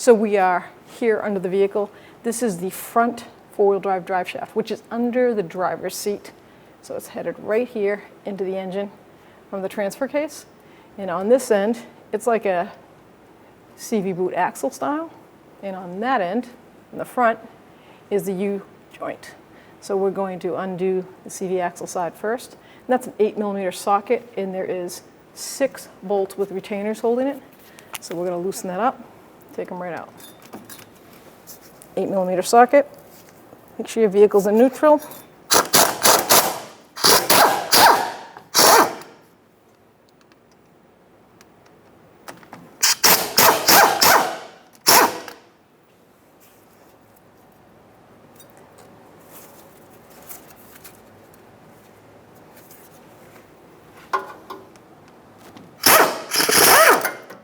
So we are here under the vehicle. This is the front four-wheel drive shaft, which is under the driver's seat. So it's headed right here into the engine from the transfer case. And on this end, it's like a CV boot axle style. And on that end, in the front, is the U-joint. So we're going to undo the CV axle side first. And that's an 8mm socket, and there is 6 bolts with retainers holding it. So we're going to loosen that up, take them right out. 8mm socket. Make sure your vehicle's in neutral.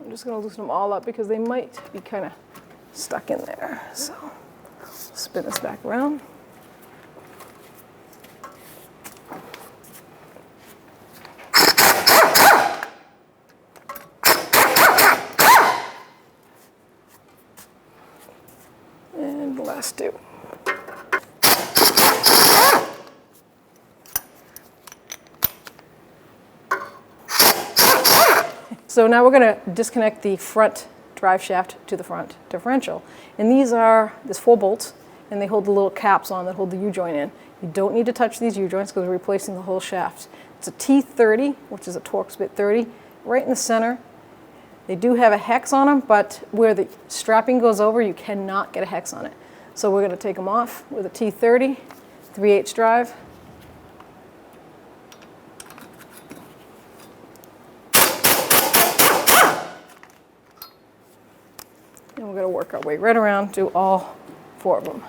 I'm just going to loosen them all up because they might be kind of stuck in there. So spin this back around. And the last two. So now we're going to disconnect the front drive shaft to the front differential. And there's 4 bolts, and they hold the little caps on that hold the U-joint in. You don't need to touch these U-joints because we're replacing the whole shaft. It's a T30, which is a Torx bit 30, right in the center. They do have a hex on them, but where the strapping goes over, you cannot get a hex on it. So we're going to take them off with a T30, 3/8 drive. And we're going to work our way right around to all 4 of them.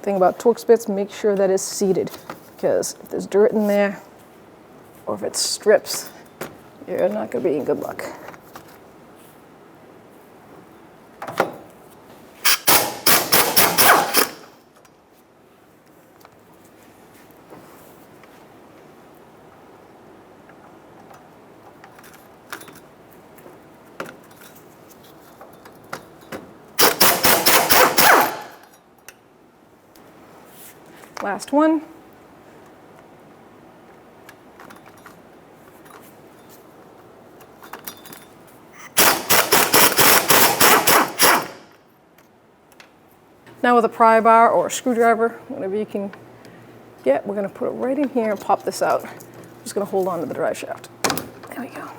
Thing about Torx bits, make sure that it's seated, because if there's dirt in there or if it strips, you're not going to be in good luck. Last one. Now with a pry bar or a screwdriver, whatever you can get, we're going to put it right in here and pop this out. I'm just going to hold on to the drive shaft. There we go.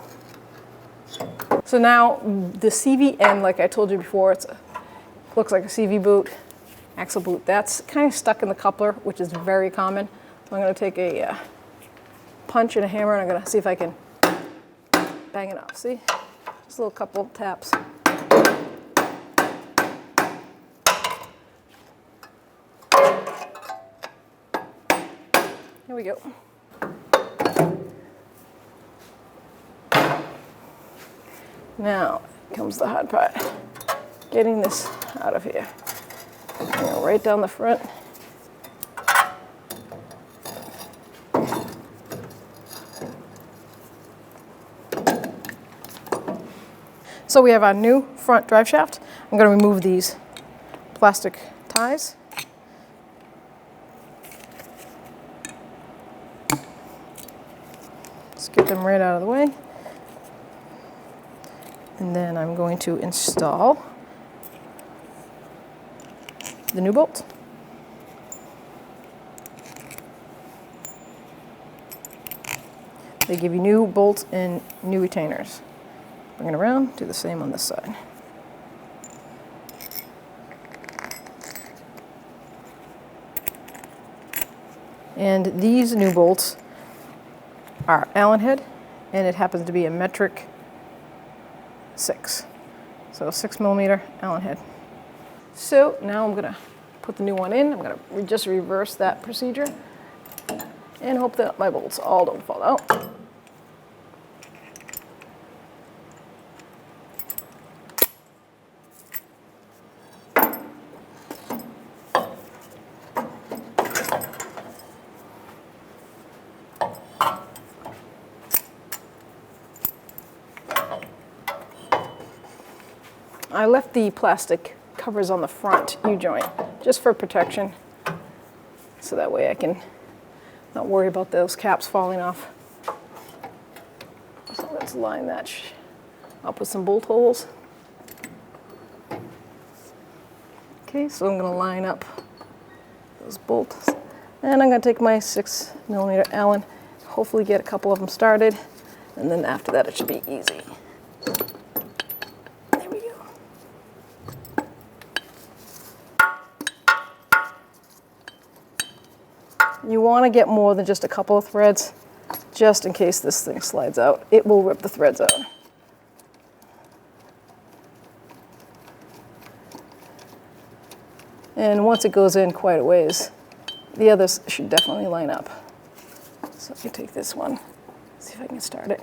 So now the CV end, like I told you before, looks like a CV boot. Axle boot, that's kind of stuck in the coupler, which is very common. So I'm going to take a punch and a hammer, and I'm going to see if I can bang it off. See? Just a little couple of taps. Here we go. Now comes the hard part. Getting this out of here. Right down the front. So we have our new front drive shaft. I'm going to remove these plastic ties. Just get them right out of the way. And then I'm going to install the new bolt. They give you new bolts and new retainers. Bring it around, do the same on this side. And these new bolts are Allen head, and it happens to be a metric 6. So 6mm Allen head. So now I'm going to put the new one in. I'm going to just reverse that procedure and hope that my bolts all don't fall out. I left the plastic covers on the front U-joint just for protection, so that way I can not worry about those caps falling off. So let's line that up with some bolt holes. Okay, so I'm going to line up those bolts. And I'm going to take my 6mm Allen, hopefully get a couple of them started, and then after that it should be easy. There we go. You want to get more than just a couple of threads, just in case this thing slides out. It will rip the threads out. And once it goes in quite a ways, the others should definitely line up. So I can take this one, see if I can start it.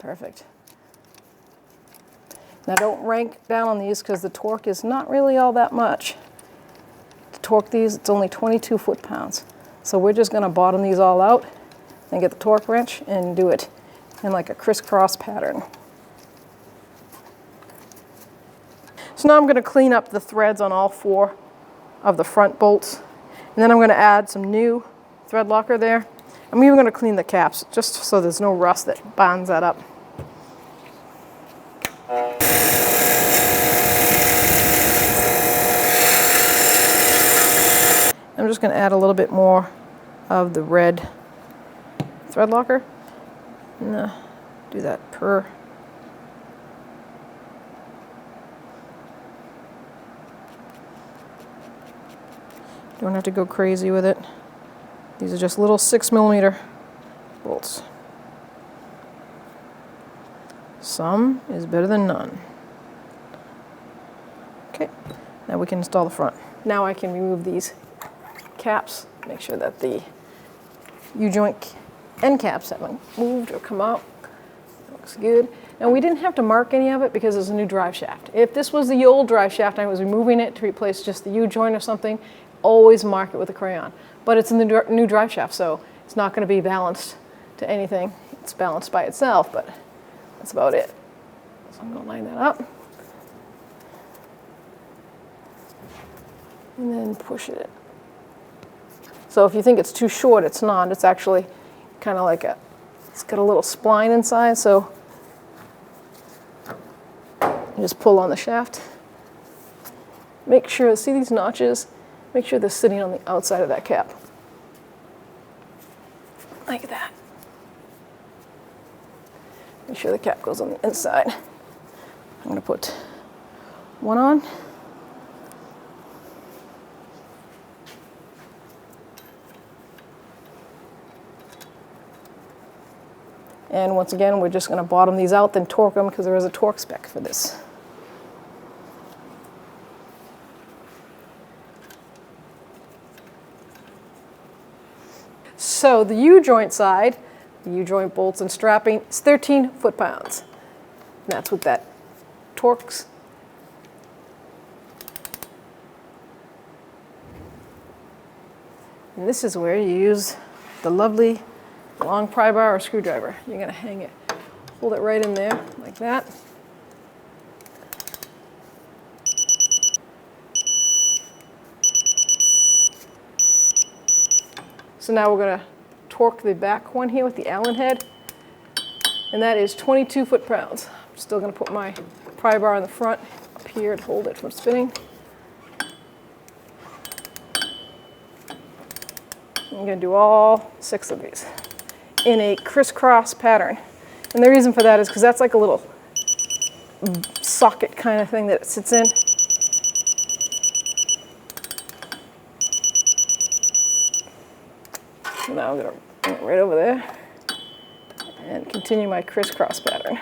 Perfect. Now don't rank down on these because the torque is not really all that much. To torque these, it's only 22 foot-pounds. So we're just going to bottom these all out and get the torque wrench and do it in like a crisscross pattern. So now I'm going to clean up the threads on all 4 of the front bolts. And then I'm going to add some new thread locker there. I'm even going to clean the caps just so there's no rust that binds that up. I'm just going to add a little bit more of the red thread locker. And, do that per. Don't have to go crazy with it. These are just little 6mm bolts. Some is better than none. Okay, now we can install the front. Now I can remove these caps, make sure that the U-joint end caps haven't moved or come out. Looks good. Now we didn't have to mark any of it because it's a new drive shaft. If this was the old drive shaft and I was removing it to replace just the U-joint or something, always mark it with a crayon. But it's in the new drive shaft, so it's not going to be balanced to anything. It's balanced by itself, but that's about it. So I'm going to line that up. And then push it. So if you think it's too short, it's not. It's actually kind of like it's got a little spline inside, so you just pull on the shaft. Make sure, see these notches? Make sure they're sitting on the outside of that cap. Like that. Make sure the cap goes on the inside. I'm going to put one on. And once again, we're just going to bottom these out, then torque them because there is a torque spec for this. So the U-joint side, the U-joint bolts and strapping, is 13 foot-pounds. And that's what that torques. And this is where you use the lovely long pry bar or screwdriver. You're going to hang it, hold it right in there like that. So now we're going to torque the back one here with the Allen head, and that is 22 foot-pounds. I'm still going to put my pry bar in the front up here to hold it from spinning. I'm going to do all 6 of these in a crisscross pattern. And the reason for that is because that's like a little socket kind of thing that it sits in. So now I'm going to bring it right over there and continue my crisscross pattern.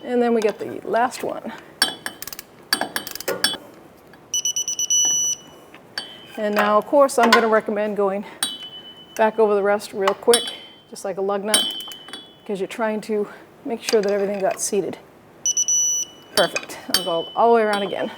And then we get the last one. And now, of course, I'm going to recommend going back over the rest real quick, just like a lug nut, because you're trying to make sure that everything got seated. Perfect. I'll go all the way around again.